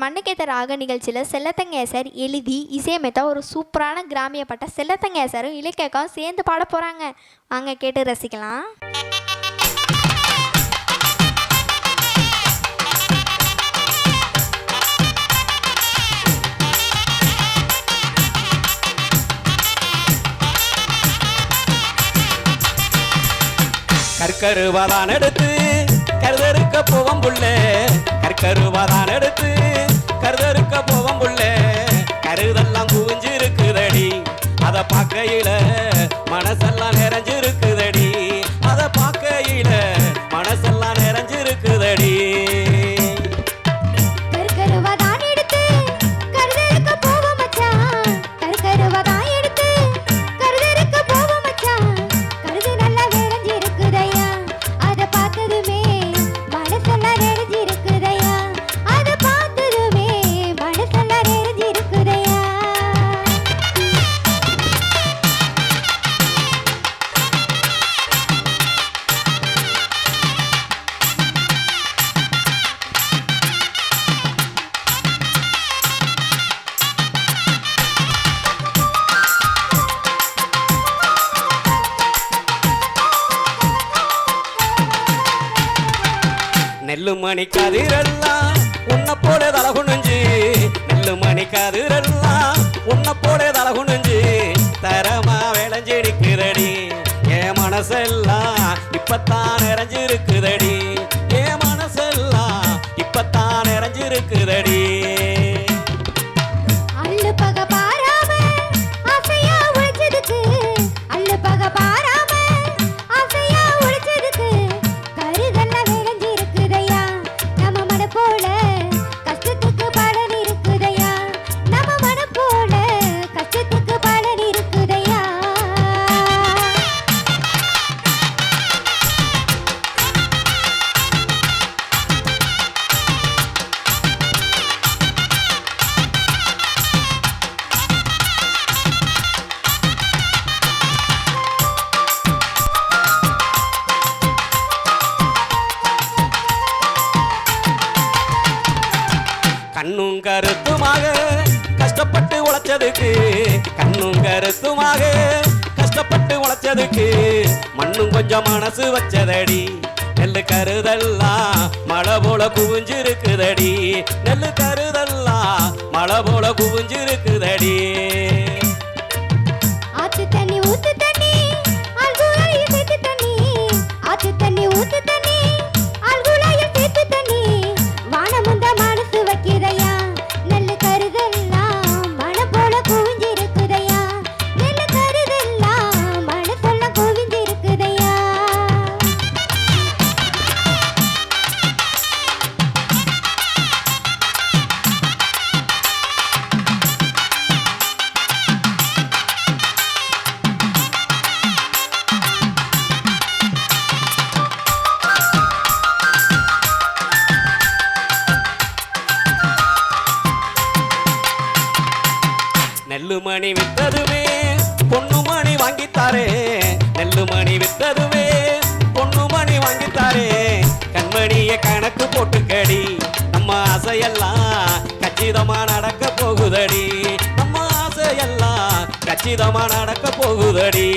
மண்ணுக்கேத்த ராக நிகழ்ச்சியில் செல்லத்தங்கேசர் எழுதி இசையமைத்த ஒரு சூப்பரான கிராமிய பாட்டை செல்லத்தங்கேசரும் இலக்கியாவும் சேர்ந்து பாட போகிறாங்க. வாங்க கேட்டு ரசிக்கலாம். கற்கருவாதான் எடுத்து கருதறுக்க போவம் புள்ள, கற்கருவாதான் எடுத்து கருதறுக்க போவம் புள்ள, கருதெல்லாம் குவிஞ்சிருக்குதடி, அதை பார்க்கையில மனசெல்லாம் நிறைஞ்சிருக்குதடி, அதை பார்க்கையில மனசெல்லாம் நிறைஞ்சிருக்குதடி. நெல்லு மணி கதிரெல்லாம் உன்னை போல தலகுணிஞ்சு, நெல்லு மணி கதிரெல்லாம் உன்னை போல தலகுணிஞ்சு, தரமா விளைஞ்சிருக்குதடி, என் மனசெல்லாம் இப்பத்தான் நிறைஞ்சிருக்குதடி, என் மனசெல்லாம் இப்பத்தான் நிறைஞ்சிருக்குதடி. கண்ணும் கருத்துமாக கஷ்டப்பட்டு உழைச்சதுக்கு, கண்ணும் கருத்துமாக கஷ்டப்பட்டு உழைச்சதுக்கு, மண்ணும் கொஞ்சம் மனசு வச்சதடி, நெல்லு கருதெல்லாம் மழை போல குவிஞ்சிருக்குதடி, நெல்லு கருதெல்லாம் மழை போல குவிஞ்சிருக்குதடி. ஆத்து தண்ணி ஊத்து தண்ணி ஆல்குலாயில் சேர்த்து தண்ணி, ஆத்து தண்ணி ஊத்து தண்ணி ஆல்குலாயில் சேர்த்து தண்ணி, வானமுந்த மனசு வைக்கிறையா, நெல்லு கருதெல்லாம் மழை போல குவிஞ்சிருக்குதையா, நெல்லு கருதெல்லாம் மனசெல்லாம் குவிஞ்சிருக்குதையா. நெல்லு மணி வித்ததுமே பொண்ணு மணி வாங்கித்தாரே, நெல்லு மணி வித்ததுமே பொண்ணு மணி வாங்கித்தாரே, கண்மணிய கணக்கு போட்டுக்கடி, நம்ம ஆசையெல்லாம் கச்சிதமா நடக்க போகுதடி, நம்ம ஆசையெல்லாம் கச்சிதமா நடக்க போகுதடி.